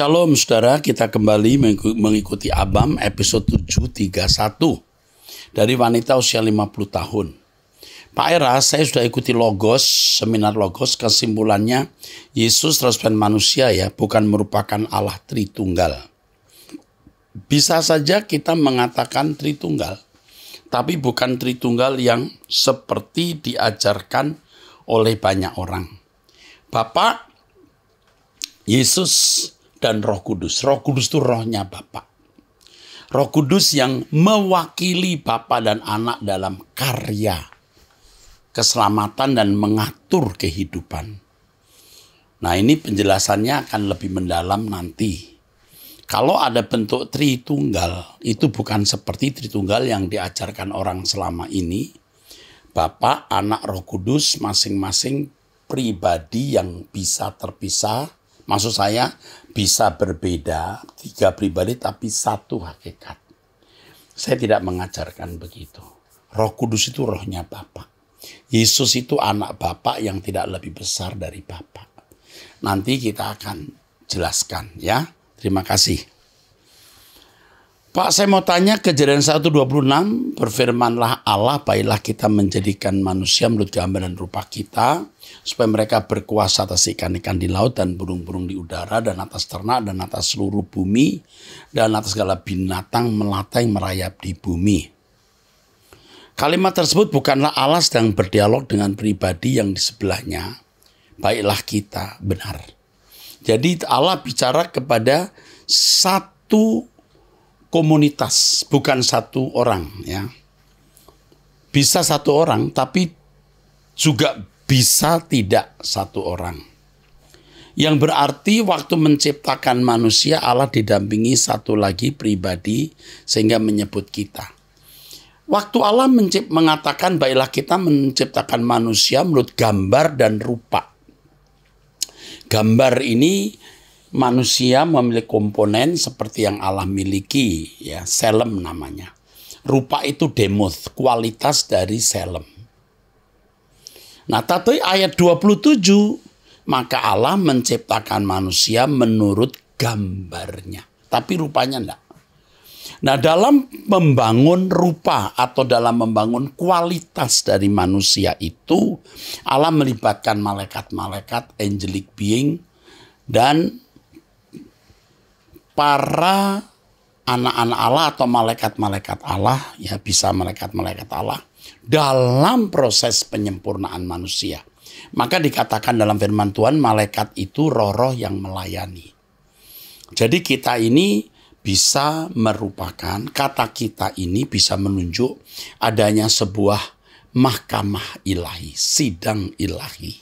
Shalom saudara, kita kembali mengikuti Abam episode 731 dari wanita usia 50 tahun. Pak Era, saya sudah ikuti Logos, seminar Logos, kesimpulannya Yesus 100% manusia ya, bukan merupakan Allah Tritunggal. Bisa saja kita mengatakan Tritunggal, tapi bukan Tritunggal yang seperti diajarkan oleh banyak orang. Bapa, Yesus dan Roh Kudus. Roh Kudus itu rohnya Bapa. Roh Kudus yang mewakili Bapa dan Anak dalam karya keselamatan dan mengatur kehidupan. Nah, ini penjelasannya akan lebih mendalam nanti. Kalau ada bentuk Tritunggal, itu bukan seperti Tritunggal yang diajarkan orang selama ini. Bapa, Anak, Roh Kudus masing-masing pribadi yang bisa terpisah. Maksud saya bisa berbeda, tiga pribadi tapi satu hakikat. Saya tidak mengajarkan begitu. Roh Kudus itu rohnya Bapa. Yesus itu anak Bapa yang tidak lebih besar dari Bapa. Nanti kita akan jelaskan ya. Terima kasih. Pak, saya mau tanya Kejadian 1:26, berfirmanlah Allah, baiklah kita menjadikan manusia menurut gambar dan rupa kita, supaya mereka berkuasa atas ikan-ikan di laut dan burung-burung di udara dan atas ternak dan atas seluruh bumi dan atas segala binatang melata yang merayap di bumi. Kalimat tersebut bukanlah Allah sedang berdialog dengan pribadi yang di sebelahnya. Baiklah kita, benar. Jadi Allah bicara kepada satu komunitas, bukan satu orang ya. Bisa satu orang, tapi juga bisa tidak satu orang. Yang berarti waktu menciptakan manusia, Allah didampingi satu lagi pribadi sehingga menyebut kita. Waktu Allah mengatakan baiklah kita menciptakan manusia menurut gambar dan rupa. Gambar ini manusia memiliki komponen seperti yang Allah miliki, ya, selem namanya. Rupa itu demoth, kualitas dari selem. Nah, tapi ayat 27, maka Allah menciptakan manusia menurut gambarnya, tapi rupanya enggak. Nah, dalam membangun rupa atau dalam membangun kualitas dari manusia itu, Allah melibatkan malaikat-malaikat, angelic being, dan para anak-anak Allah atau malaikat-malaikat Allah, ya bisa malaikat-malaikat Allah, dalam proses penyempurnaan manusia. Maka dikatakan dalam firman Tuhan, malaikat itu roh-roh yang melayani. Jadi kita ini bisa merupakan, kata kita ini bisa menunjuk adanya sebuah mahkamah ilahi, sidang ilahi.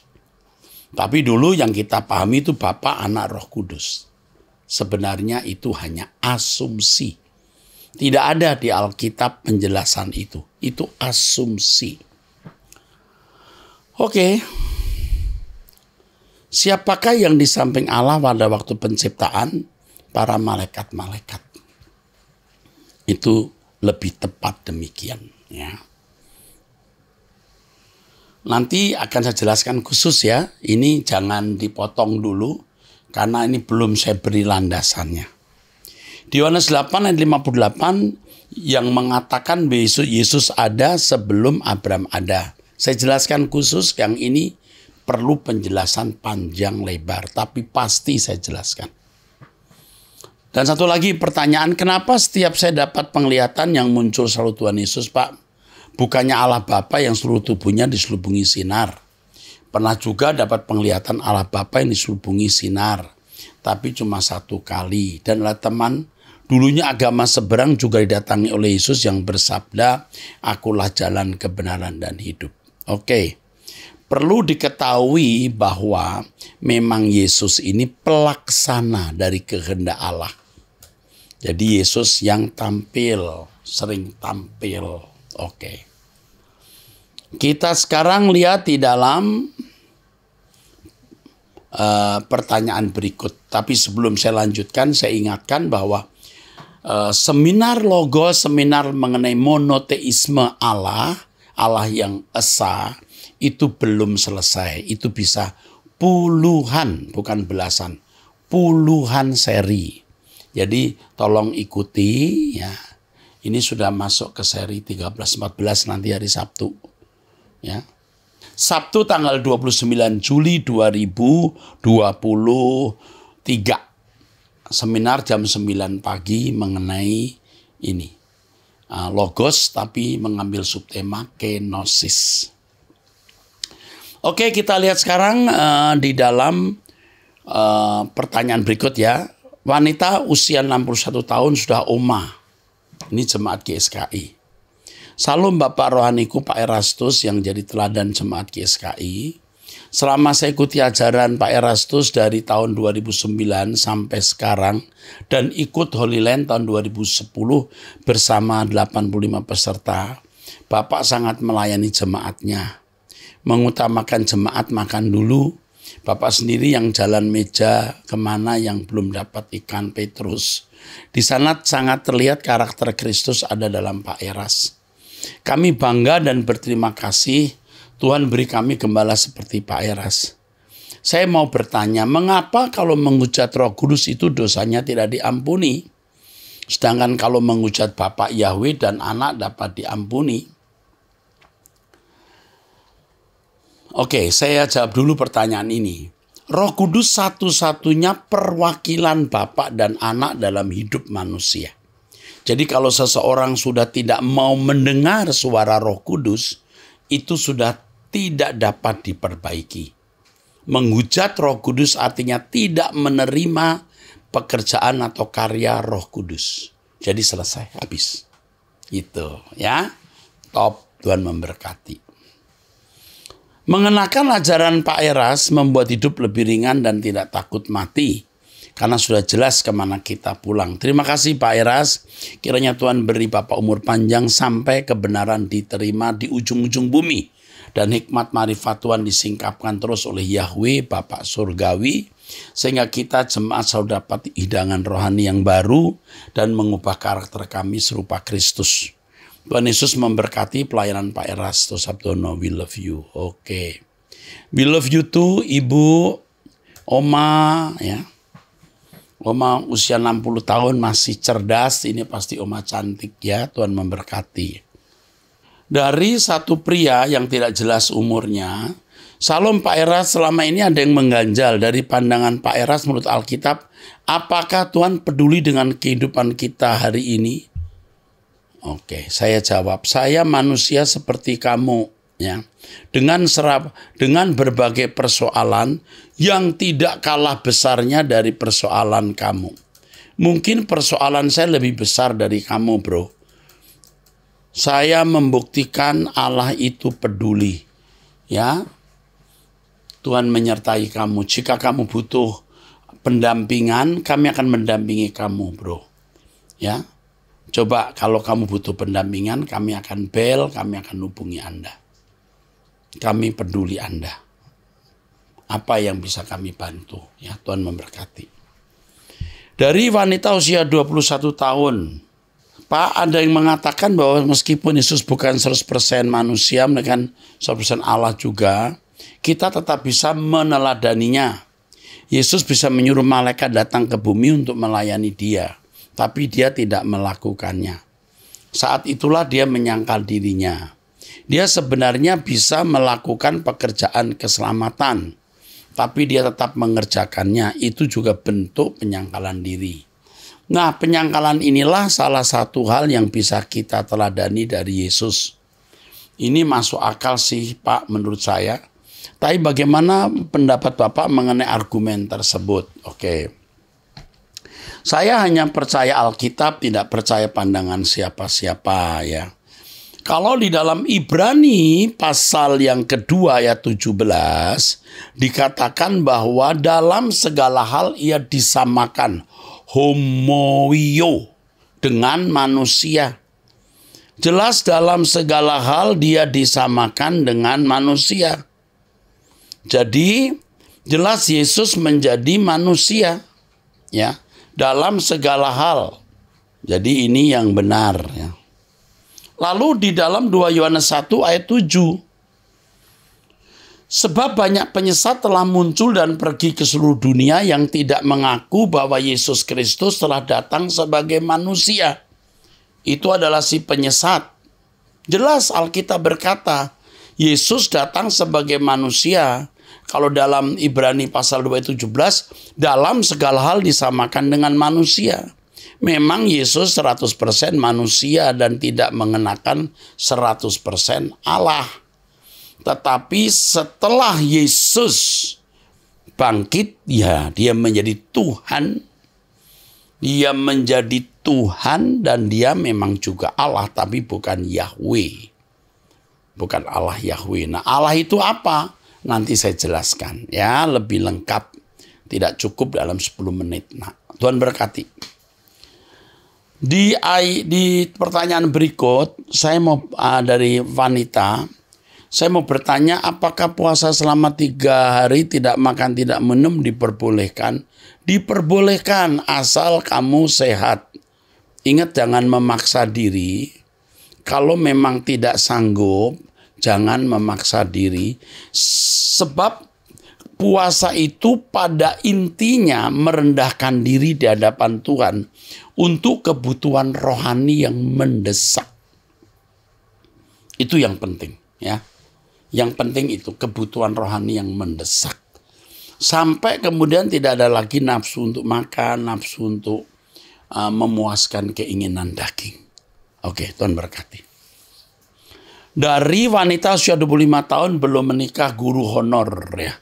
Tapi dulu yang kita pahami itu Bapa, Anak, Roh Kudus. Sebenarnya itu hanya asumsi. Tidak ada di Alkitab penjelasan itu. Itu asumsi. Oke. Siapakah yang di samping Allah pada waktu penciptaan? Para malaikat-malaikat. Itu lebih tepat demikian. Ya. Nanti akan saya jelaskan khusus ya. Ini jangan dipotong dulu. Karena ini belum saya beri landasannya. Di Yohanes 8 ayat 58 yang mengatakan Yesus ada sebelum Abraham ada. Saya jelaskan khusus, yang ini perlu penjelasan panjang lebar. Tapi pasti saya jelaskan. Dan satu lagi pertanyaan, kenapa setiap saya dapat penglihatan yang muncul selalu Tuhan Yesus, Pak? Bukannya Allah Bapa yang seluruh tubuhnya diselubungi sinar. Pernah juga dapat penglihatan Allah Bapa yang diselubungi sinar. Tapi cuma satu kali. Dan oleh teman, dulunya agama seberang juga didatangi oleh Yesus yang bersabda, akulah jalan kebenaran dan hidup. Oke. Perlu diketahui bahwa memang Yesus ini pelaksana dari kehendak Allah. Jadi Yesus yang tampil, sering tampil. Oke. Kita sekarang lihat di dalam pertanyaan berikut. Tapi sebelum saya lanjutkan, saya ingatkan bahwa seminar Logos, seminar mengenai monoteisme Allah, Allah yang esa, itu belum selesai. Itu bisa puluhan, bukan belasan, puluhan seri. Jadi tolong ikuti ya. Ini sudah masuk ke seri 13-14 nanti hari Sabtu. Ya. Sabtu tanggal 29 Juli 2023. Seminar jam 9 pagi mengenai ini. Logos tapi mengambil subtema kenosis. Oke, kita lihat sekarang di dalam pertanyaan berikut ya. Wanita usia 61 tahun sudah oma. Ini jemaat GSKI. Salam Bapak Rohaniku Pak Erastus yang jadi teladan jemaat GSKI. Selama saya ikuti ajaran Pak Erastus dari tahun 2009 sampai sekarang dan ikut Holy Land tahun 2010 bersama 85 peserta, Bapak sangat melayani jemaatnya. Mengutamakan jemaat makan dulu. Bapak sendiri yang jalan meja kemana yang belum dapat ikan Petrus. Di sana sangat terlihat karakter Kristus ada dalam Pak Eras. Kami bangga dan berterima kasih Tuhan beri kami gembala seperti Pak Eras. Saya mau bertanya, mengapa kalau menghujat Roh Kudus itu dosanya tidak diampuni? Sedangkan kalau menghujat Bapak Yahweh dan Anak dapat diampuni? Oke, saya jawab dulu pertanyaan ini. Roh Kudus satu-satunya perwakilan Bapa dan Anak dalam hidup manusia. Jadi kalau seseorang sudah tidak mau mendengar suara Roh Kudus, itu sudah tidak dapat diperbaiki. Menghujat Roh Kudus artinya tidak menerima pekerjaan atau karya Roh Kudus. Jadi selesai, habis. Gitu ya. Top, Tuhan memberkati. Mengenakan ajaran Pak Eras membuat hidup lebih ringan dan tidak takut mati. Karena sudah jelas kemana kita pulang. Terima kasih Pak Eras. Kiranya Tuhan beri Bapak umur panjang sampai kebenaran diterima di ujung-ujung bumi. Dan hikmat marifat Tuhan disingkapkan terus oleh Yahweh Bapak Surgawi. Sehingga kita jemaat selalu dapat hidangan rohani yang baru. Dan mengubah karakter kami serupa Kristus. Tuhan Yesus memberkati pelayanan Pak Erastus Sabdono. We love you. Oke. We love you too, Ibu, Oma, ya. Oma usia 60 tahun masih cerdas. Ini pasti Oma cantik ya. Tuhan memberkati. Dari satu pria yang tidak jelas umurnya. Salam Pak Eras, selama ini ada yang mengganjal. Dari pandangan Pak Eras menurut Alkitab. Apakah Tuhan peduli dengan kehidupan kita hari ini? Oke, saya jawab, saya manusia seperti kamu ya. Dengan berbagai persoalan yang tidak kalah besarnya dari persoalan kamu. Mungkin persoalan saya lebih besar dari kamu, bro. Saya membuktikan Allah itu peduli. Ya. Tuhan menyertai kamu. Jika kamu butuh pendampingan, kami akan mendampingi kamu, bro. Ya. Coba kalau kamu butuh pendampingan, kami akan kami akan hubungi Anda. Kami peduli Anda. Apa yang bisa kami bantu? Ya, Tuhan memberkati. Dari wanita usia 21 tahun. Pak, ada yang mengatakan bahwa meskipun Yesus bukan 100% manusia, melainkan 100% Allah juga, kita tetap bisa meneladaninya. Yesus bisa menyuruh malaikat datang ke bumi untuk melayani dia. Tapi dia tidak melakukannya. Saat itulah dia menyangkal dirinya. Dia sebenarnya bisa melakukan pekerjaan keselamatan. Tapi dia tetap mengerjakannya. Itu juga bentuk penyangkalan diri. Nah, penyangkalan inilah salah satu hal yang bisa kita teladani dari Yesus. Ini masuk akal sih Pak menurut saya. Tapi bagaimana pendapat Bapak mengenai argumen tersebut? Oke. Saya hanya percaya Alkitab, tidak percaya pandangan siapa-siapa ya. Kalau di dalam Ibrani pasal yang kedua ayat 17 dikatakan bahwa dalam segala hal ia disamakan homoio dengan manusia. Jelas dalam segala hal dia disamakan dengan manusia. Jadi jelas Yesus menjadi manusia ya. Dalam segala hal. Jadi ini yang benar. Ya. Lalu di dalam 2 Yohanes 1 ayat 7. Sebab banyak penyesat telah muncul dan pergi ke seluruh dunia yang tidak mengaku bahwa Yesus Kristus telah datang sebagai manusia. Itu adalah si penyesat. Jelas Alkitab berkata, Yesus datang sebagai manusia. Kalau dalam Ibrani pasal 2 ayat 17, dalam segala hal disamakan dengan manusia. Memang Yesus 100% manusia dan tidak mengenakan 100% Allah. Tetapi setelah Yesus bangkit, ya dia menjadi Tuhan. Dia menjadi Tuhan dan dia memang juga Allah, tapi bukan Yahweh. Bukan Allah Yahweh. Nah, Allah itu apa? Nanti saya jelaskan ya lebih lengkap. Tidak cukup dalam 10 menit. Nah, Tuhan berkati. Di pertanyaan berikut, saya mau dari wanita, saya mau bertanya, apakah puasa selama 3 hari tidak makan, tidak minum diperbolehkan? Diperbolehkan asal kamu sehat. Ingat, jangan memaksa diri. Kalau memang tidak sanggup, jangan memaksa diri. Sebab puasa itu pada intinya merendahkan diri di hadapan Tuhan untuk kebutuhan rohani yang mendesak. Itu yang penting, ya. Yang penting itu kebutuhan rohani yang mendesak. Sampai kemudian tidak ada lagi nafsu untuk makan, nafsu untuk memuaskan keinginan daging. Oke, Tuhan berkati. Dari wanita usia 25 tahun belum menikah, guru honor ya.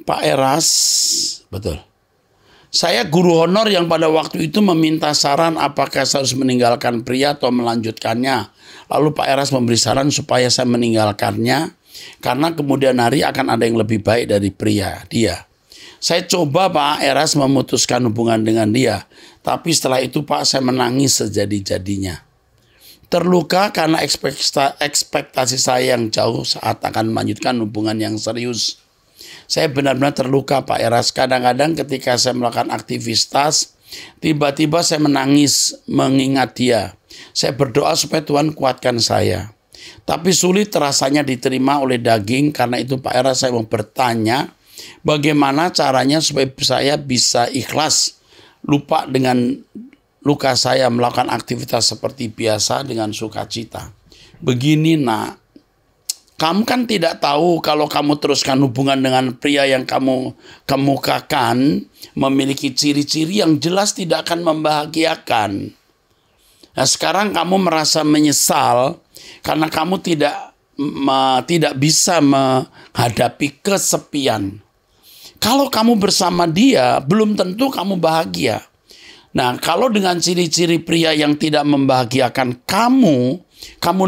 Pak Eras, betul. Saya guru honor yang pada waktu itu meminta saran apakah saya harus meninggalkan pria atau melanjutkannya. Lalu Pak Eras memberi saran supaya saya meninggalkannya. Karena kemudian hari akan ada yang lebih baik dari dia. Saya coba Pak Eras memutuskan hubungan dengan dia. Tapi setelah itu Pak, saya menangis sejadi-jadinya. Terluka karena ekspektasi saya yang jauh saat akan melanjutkan hubungan yang serius. Saya benar-benar terluka Pak Eras. Kadang-kadang ketika saya melakukan aktivitas, tiba-tiba saya menangis mengingat dia. Saya berdoa supaya Tuhan kuatkan saya. Tapi sulit rasanya diterima oleh daging. Karena itu Pak Eras, saya mau bertanya, bagaimana caranya supaya saya bisa ikhlas, lupa dengan luka saya, melakukan aktivitas seperti biasa dengan sukacita. Begini nak, kamu kan tidak tahu kalau kamu teruskan hubungan dengan pria yang kamu kemukakan memiliki ciri-ciri yang jelas tidak akan membahagiakan. Nah, sekarang kamu merasa menyesal karena kamu tidak bisa menghadapi kesepian. Kalau kamu bersama dia, belum tentu kamu bahagia. Nah, kalau dengan ciri-ciri pria yang tidak membahagiakan kamu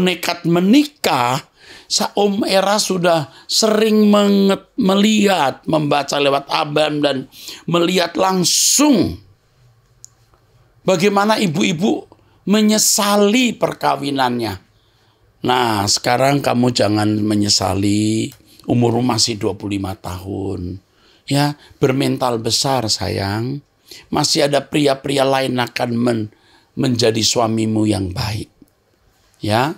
nekat menikah, Om Eras sudah sering melihat, membaca lewat abang dan melihat langsung bagaimana ibu-ibu menyesali perkawinannya. Nah, sekarang kamu jangan menyesali, umur masih 25 tahun. Ya, bermental besar sayang. Masih ada pria-pria lain akan menjadi suamimu yang baik. Ya.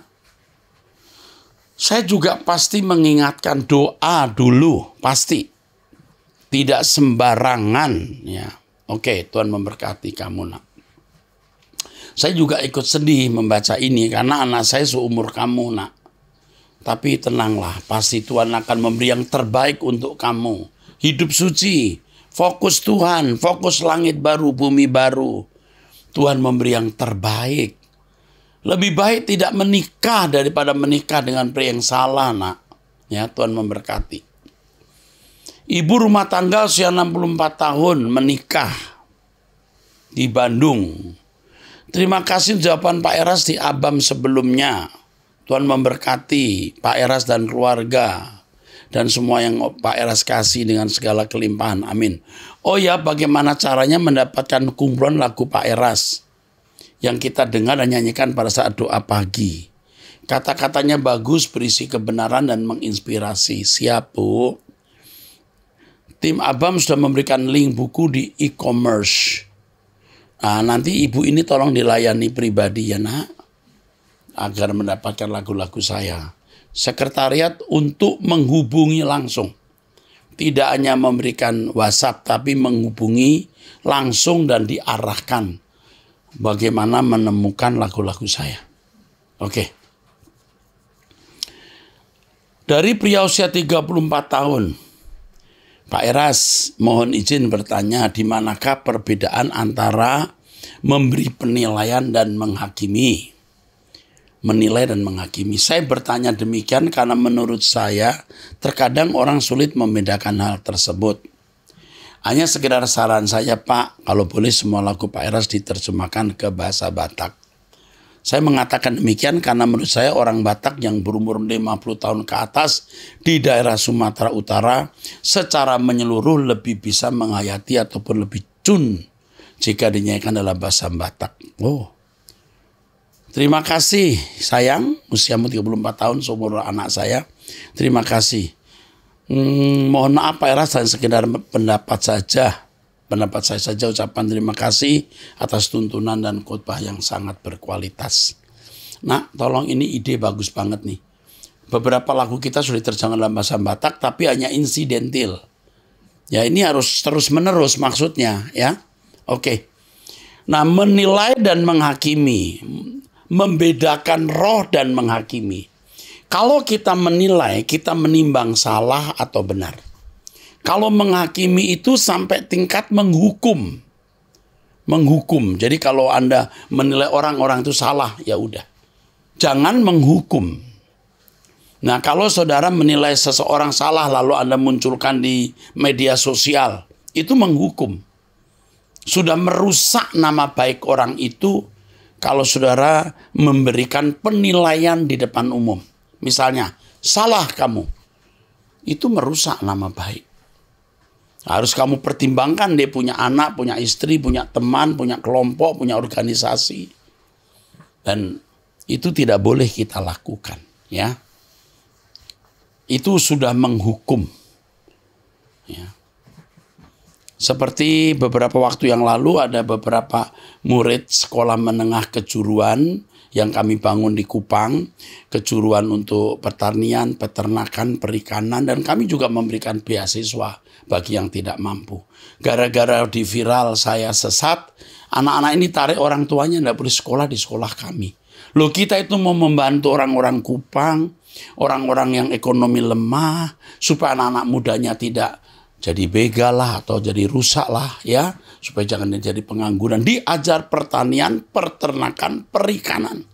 Saya juga pasti mengingatkan doa dulu, pasti. Tidak sembarangan, ya. Oke, Tuhan memberkati kamu, nak. Saya juga ikut sedih membaca ini karena anak saya seumur kamu, nak. Tapi tenanglah, pasti Tuhan akan memberi yang terbaik untuk kamu. Hidup suci, fokus Tuhan, fokus langit baru, bumi baru. Tuhan memberi yang terbaik. Lebih baik tidak menikah daripada menikah dengan pria yang salah, nak. Ya, Tuhan memberkati. Ibu rumah tangga usia 64 tahun menikah di Bandung. Terima kasih jawaban Pak Eras di Abam sebelumnya. Tuhan memberkati Pak Eras dan keluarga. Dan semua yang Pak Eras kasih dengan segala kelimpahan. Amin. Oh ya, bagaimana caranya mendapatkan kumpulan lagu Pak Eras yang kita dengar dan nyanyikan pada saat doa pagi. Kata-katanya bagus, berisi kebenaran dan menginspirasi. Siap, Bu. Tim Abam sudah memberikan link buku di e-commerce. Nah, nanti ibu ini tolong dilayani pribadi ya, nak, agar mendapatkan lagu-lagu saya. sekretariat untuk menghubungi langsung. Tidak hanya memberikan WhatsApp, tapi menghubungi langsung dan diarahkan bagaimana menemukan lagu-lagu saya. Oke. Dari pria usia 34 tahun, Pak Eras, mohon izin bertanya, di manakah perbedaan antara memberi penilaian dan menghakimi? Menilai dan menghakimi. Saya bertanya demikian karena menurut saya terkadang orang sulit membedakan hal tersebut. Hanya sekedar saran saya, Pak, kalau boleh semua lagu Pak Eras diterjemahkan ke bahasa Batak. Saya mengatakan demikian karena menurut saya orang Batak yang berumur 50 tahun ke atas di daerah Sumatera Utara secara menyeluruh lebih bisa menghayati ataupun lebih cun jika dinyanyikan dalam bahasa Batak. Oh, terima kasih sayang, usiamu 34 tahun, seumur anak saya. Terima kasih. Mohon maaf Pak Eras, dan sekedar pendapat saja. Pendapat saya saja, ucapan terima kasih atas tuntunan dan khotbah yang sangat berkualitas. Nah, tolong, ini ide bagus banget nih. Beberapa lagu kita sudah diterjemahkan dalam bahasa Batak, tapi hanya insidentil. Ya, ini harus terus-menerus maksudnya, ya. Oke. Nah, menilai dan menghakimi, membedakan roh dan menghakimi. Kalau kita menilai, kita menimbang salah atau benar. Kalau menghakimi itu sampai tingkat menghukum. Menghukum. Jadi kalau Anda menilai orang-orang itu salah, ya udah. Jangan menghukum. Nah, kalau saudara menilai seseorang salah lalu Anda munculkan di media sosial, itu menghukum. Sudah merusak nama baik orang itu kalau saudara memberikan penilaian di depan umum. Misalnya, salah kamu. Itu merusak nama baik. Harus kamu pertimbangkan, dia punya anak, punya istri, punya teman, punya kelompok, punya organisasi. Dan itu tidak boleh kita lakukan, ya. Itu sudah menghukum. Ya. Seperti beberapa waktu yang lalu ada beberapa murid sekolah menengah kejuruan yang kami bangun di Kupang, kejuruan untuk pertanian, peternakan, perikanan, dan kami juga memberikan beasiswa bagi yang tidak mampu. Gara-gara di viral saya sesat, anak-anak ini tarik orang tuanya tidak boleh sekolah di sekolah kami. Loh, kita itu mau membantu orang-orang Kupang, orang-orang yang ekonomi lemah, supaya anak-anak mudanya tidak jadi begal lah atau jadi rusak lah, ya, supaya jangan jadi pengangguran. Diajar pertanian, peternakan, perikanan.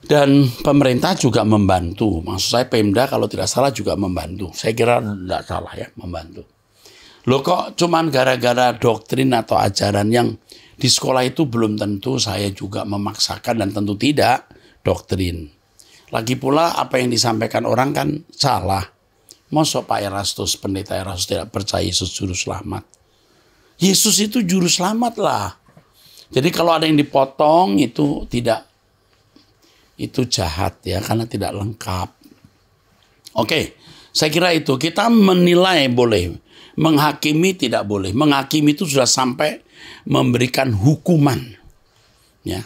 Dan pemerintah juga membantu. Maksud saya Pemda kalau tidak salah juga membantu. Saya kira tidak salah ya, membantu. Loh, kok cuman gara-gara doktrin atau ajaran yang di sekolah itu belum tentu saya juga memaksakan, dan tentu tidak doktrin. Lagi pula apa yang disampaikan orang kan salah. Masa Pak Erastus, pendeta Erastus tidak percaya Yesus juru selamat? Yesus itu juru selamat lah. Jadi kalau ada yang dipotong itu tidak, itu jahat ya, karena tidak lengkap. Oke, saya kira itu. Kita menilai boleh, menghakimi tidak boleh. Menghakimi itu sudah sampai memberikan hukuman. Ya.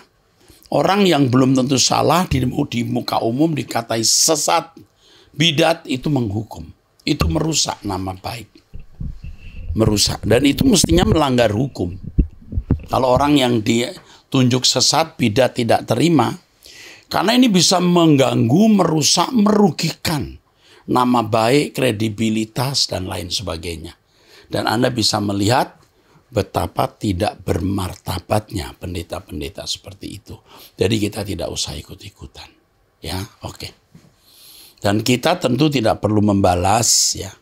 Orang yang belum tentu salah di muka umum dikatai sesat, bidat, itu menghukum. Itu merusak nama baik. Merusak. Dan itu mestinya melanggar hukum. Kalau orang yang ditunjuk sesat, bidat, tidak terima, karena ini bisa mengganggu, merusak, merugikan nama baik, kredibilitas, dan lain sebagainya. Dan Anda bisa melihat betapa tidak bermartabatnya pendeta-pendeta seperti itu. Jadi kita tidak usah ikut-ikutan. Ya, oke. Dan kita tentu tidak perlu membalas, ya,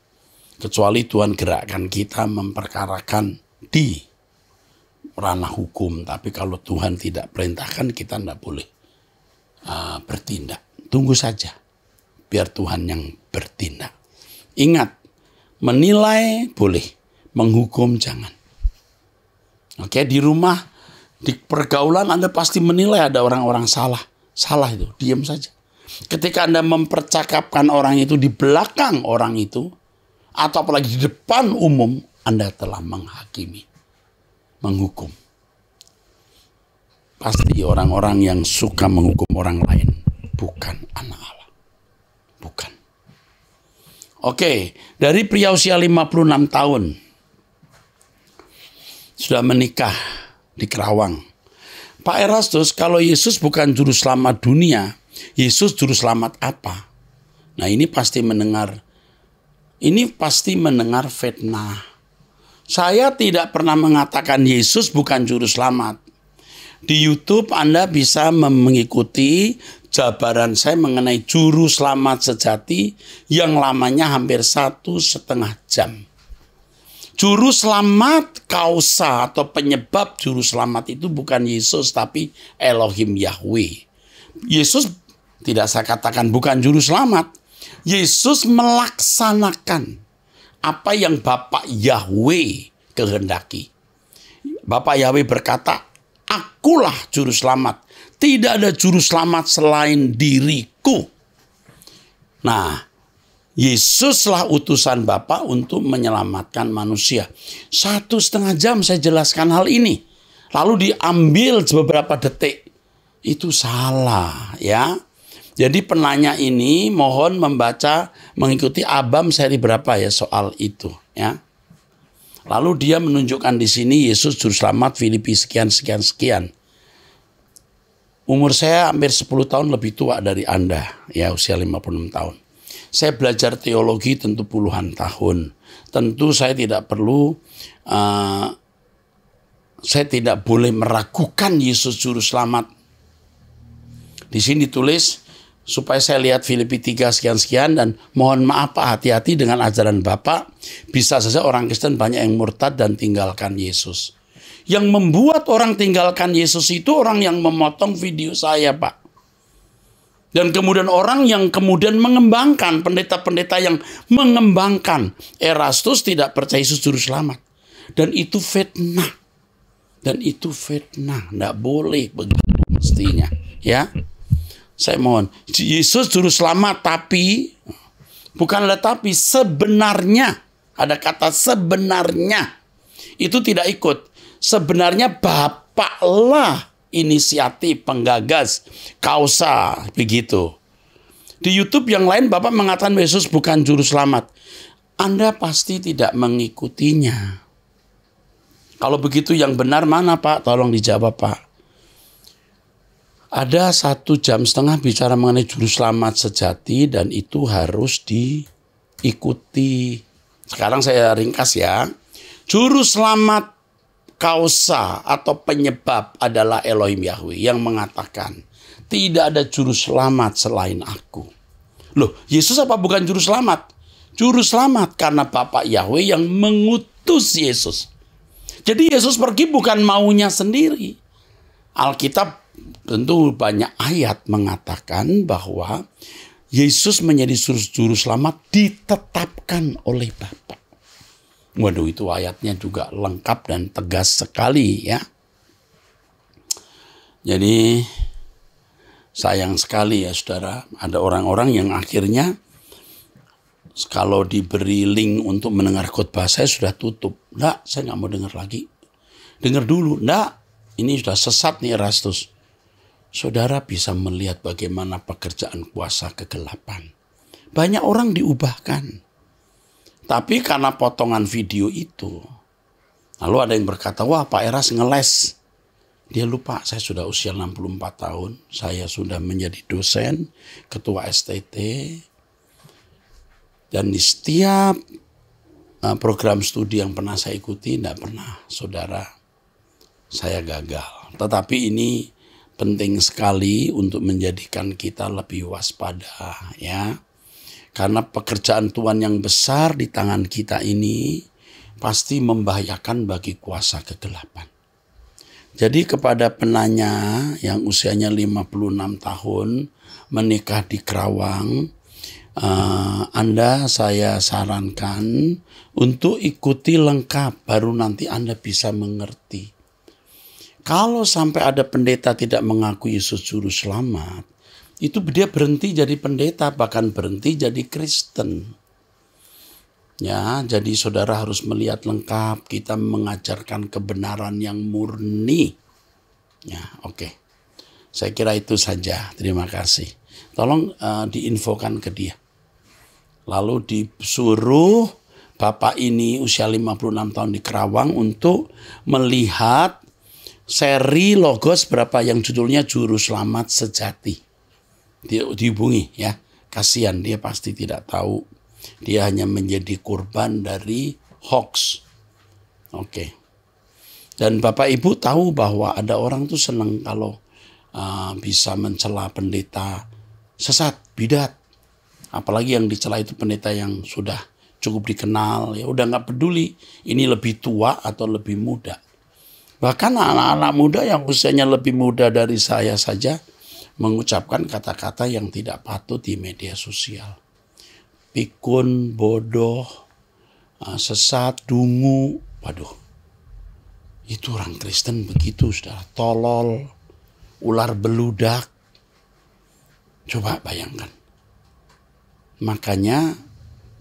kecuali Tuhan gerakkan kita memperkarakan di ranah hukum. Tapi kalau Tuhan tidak perintahkan, kita tidak boleh bertindak. Tunggu saja, biar Tuhan yang bertindak. Ingat, menilai boleh, menghukum jangan. Oke, di rumah, di pergaulan Anda pasti menilai ada orang-orang salah. Salah itu, diam saja. Ketika Anda mempercakapkan orang itu di belakang orang itu, atau apalagi di depan umum, Anda telah menghakimi, menghukum. Pasti orang-orang yang suka menghukum orang lain bukan anak Allah. Oke, dari pria usia 56 tahun sudah menikah di Kerawang. Pak Erastus, kalau Yesus bukan juru selamat dunia, Yesus juru selamat apa? Nah, ini pasti mendengar fitnah. Saya tidak pernah mengatakan Yesus bukan juru selamat. Di YouTube Anda bisa mengikuti jabaran saya mengenai juru selamat sejati yang lamanya hampir 1,5 jam. Juru selamat kausa atau penyebab juru selamat itu bukan Yesus tapi Elohim Yahweh. Yesus tidak saya katakan bukan juru selamat. Yesus melaksanakan apa yang Bapak Yahweh kehendaki. Bapak Yahweh berkata, "Akulah juru selamat. Tidak ada juru selamat selain diriku." Nah, Yesuslah utusan Bapa untuk menyelamatkan manusia. 1,5 jam saya jelaskan hal ini. Lalu diambil beberapa detik. Itu salah ya. Jadi penanya ini mohon mengikuti Abam seri berapa ya soal itu ya. Lalu dia menunjukkan di sini Yesus juru selamat Filipi sekian. Umur saya hampir 10 tahun lebih tua dari Anda ya, usia 56 tahun. Saya belajar teologi tentu puluhan tahun. Tentu saya tidak boleh meragukan Yesus juru selamat. Di sini ditulis supaya saya lihat Filipi 3 sekian dan mohon maaf Pak, hati-hati dengan ajaran Bapak. Bisa saja orang Kristen banyak yang murtad dan tinggalkan Yesus. Yang membuat orang tinggalkan Yesus itu orang yang memotong video saya Pak. Dan kemudian orang yang kemudian mengembangkan, pendeta-pendeta yang mengembangkan Erastus tidak percaya Yesus juru selamat. Dan itu fitnah. Tidak boleh begitu mestinya ya. Saya mohon, Yesus juru selamat sebenarnya, ada kata sebenarnya, itu tidak ikut. Sebenarnya Bapaklah inisiatif, penggagas, kausa, begitu. Di YouTube yang lain Bapak mengatakan Yesus bukan juru selamat. Anda pasti tidak mengikutinya. Kalau begitu yang benar mana Pak? Tolong dijawab Pak. Ada 1,5 jam bicara mengenai juru selamat sejati dan itu harus diikuti. Sekarang saya ringkas ya. Juru selamat kausa atau penyebab adalah Elohim Yahweh yang mengatakan tidak ada juru selamat selain aku. Loh, Yesus apa bukan juru selamat? Juru selamat karena Bapak Yahweh yang mengutus Yesus. Jadi Yesus pergi bukan maunya sendiri. Alkitab tentu banyak ayat mengatakan bahwa Yesus menjadi juru selamat ditetapkan oleh Bapa. Waduh, itu ayatnya juga lengkap dan tegas sekali ya. Jadi sayang sekali ya saudara, ada orang-orang yang akhirnya kalau diberi link untuk mendengar khotbah saya sudah tutup. Enggak, saya nggak mau dengar lagi. Dengar dulu, enggak, ini sudah sesat nih Erastus. Saudara bisa melihat bagaimana pekerjaan kuasa kegelapan. Banyak orang diubahkan. Tapi karena potongan video itu, lalu ada yang berkata, wah Pak Eras ngeles. Dia lupa, saya sudah usia 64 tahun. Saya sudah menjadi dosen, ketua STT. Dan di setiap program studi yang pernah saya ikuti, tidak pernah saudara saya gagal. Tetapi ini penting sekali untuk menjadikan kita lebih waspada ya. Karena pekerjaan Tuhan yang besar di tangan kita ini pasti membahayakan bagi kuasa kegelapan. Jadi kepada penanya yang usianya 56 tahun menikah di Kerawang, Anda saya sarankan untuk ikuti lengkap baru nanti Anda bisa mengerti. Kalau sampai ada pendeta tidak mengaku Yesus juru selamat, itu dia berhenti jadi pendeta, bahkan berhenti jadi Kristen. Ya, jadi saudara harus melihat lengkap, kita mengajarkan kebenaran yang murni. Ya, oke. Saya kira itu saja. Terima kasih. Tolong diinfokan ke dia. Lalu disuruh bapak ini usia 56 tahun di Kerawang untuk melihat seri Logos berapa yang judulnya Juru Selamat Sejati. Dihubungi ya. Kasihan, dia pasti tidak tahu. Dia hanya menjadi korban dari hoax. Oke. Dan Bapak Ibu tahu bahwa ada orang tuh senang kalau bisa mencela pendeta sesat, bidat. Apalagi yang dicela itu pendeta yang sudah cukup dikenal. Ya udah nggak peduli ini lebih tua atau lebih muda. Bahkan anak-anak muda yang usianya lebih muda dari saya saja mengucapkan kata-kata yang tidak patut di media sosial. Pikun, bodoh, sesat, dungu. Waduh, itu orang Kristen begitu, saudara. Tolol, ular beludak. Coba bayangkan. Makanya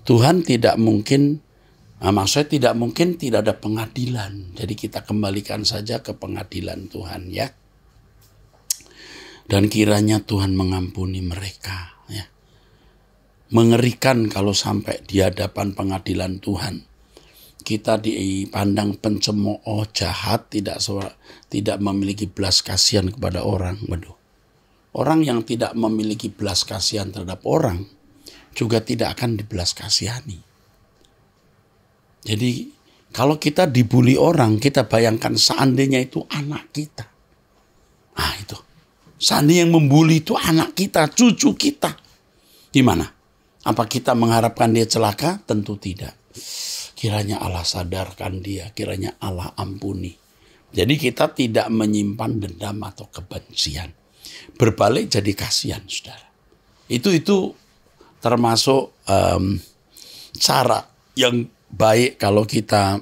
Tuhan tidak mungkin, maksudnya tidak mungkin tidak ada pengadilan. Jadi kita kembalikan saja ke pengadilan Tuhan ya. Dan kiranya Tuhan mengampuni mereka. Ya. Mengerikan kalau sampai di hadapan pengadilan Tuhan. Kita dipandang pencemooh, jahat, tidak memiliki belas kasihan kepada orang. Waduh. Orang yang tidak memiliki belas kasihan terhadap orang juga tidak akan dibelas kasihani. Jadi kalau kita dibully orang, kita bayangkan seandainya itu anak kita. Nah itu. Seandainya yang membuli itu anak kita, cucu kita. Gimana? Apa kita mengharapkan dia celaka? Tentu tidak. Kiranya Allah sadarkan dia, kiranya Allah ampuni. Jadi kita tidak menyimpan dendam atau kebencian. Berbalik jadi kasihan, saudara. Itu termasuk cara yang baik kalau kita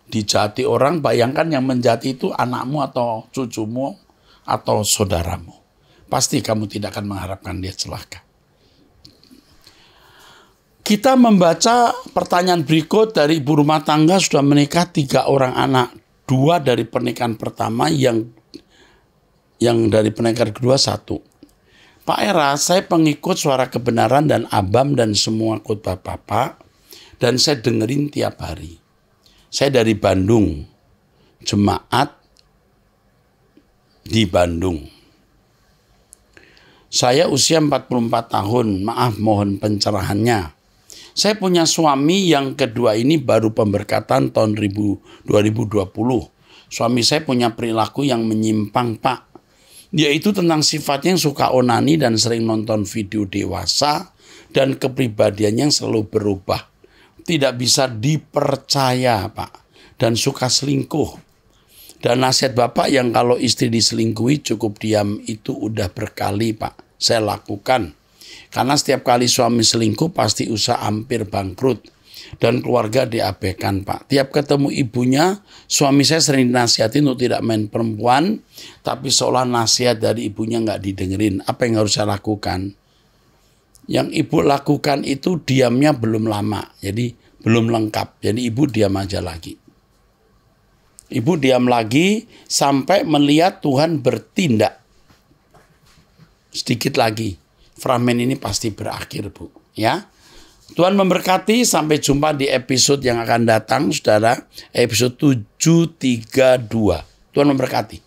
dijati orang. Bayangkan yang menjati itu anakmu atau cucumu atau saudaramu. Pasti kamu tidak akan mengharapkan dia celaka. Kita membaca pertanyaan berikut dari ibu rumah tangga sudah menikah 3 orang anak. 2 dari pernikahan pertama, yang dari pernikahan kedua 1. Pak Era, saya pengikut Suara Kebenaran dan Abam dan semua khotbah Bapak. Dan saya dengerin tiap hari. Saya dari Bandung. Jemaat di Bandung. Saya usia 44 tahun. Maaf, mohon pencerahannya. Saya punya suami yang kedua ini baru pemberkatan tahun 2020. Suami saya punya perilaku yang menyimpang, Pak. Yaitu tentang sifatnya yang suka onani dan sering nonton video dewasa. Dan kepribadiannya yang selalu berubah. Tidak bisa dipercaya, Pak. Dan suka selingkuh. Dan nasihat Bapak yang kalau istri diselingkuhi cukup diam itu udah berkali, Pak. Saya lakukan. Karena setiap kali suami selingkuh pasti usaha hampir bangkrut. Dan keluarga diabaikan, Pak. Tiap ketemu ibunya, suami saya sering dinasihatin untuk tidak main perempuan. Tapi seolah nasihat dari ibunya nggak didengerin. Apa yang harus saya lakukan? Yang ibu lakukan itu diamnya belum lama. Jadi belum lengkap. Jadi ibu diam aja lagi. Ibu diam lagi sampai melihat Tuhan bertindak. Sedikit lagi. Fragmen ini pasti berakhir, Bu. Ya. Tuhan memberkati. Sampai jumpa di episode yang akan datang, saudara. Episode 732. Tuhan memberkati.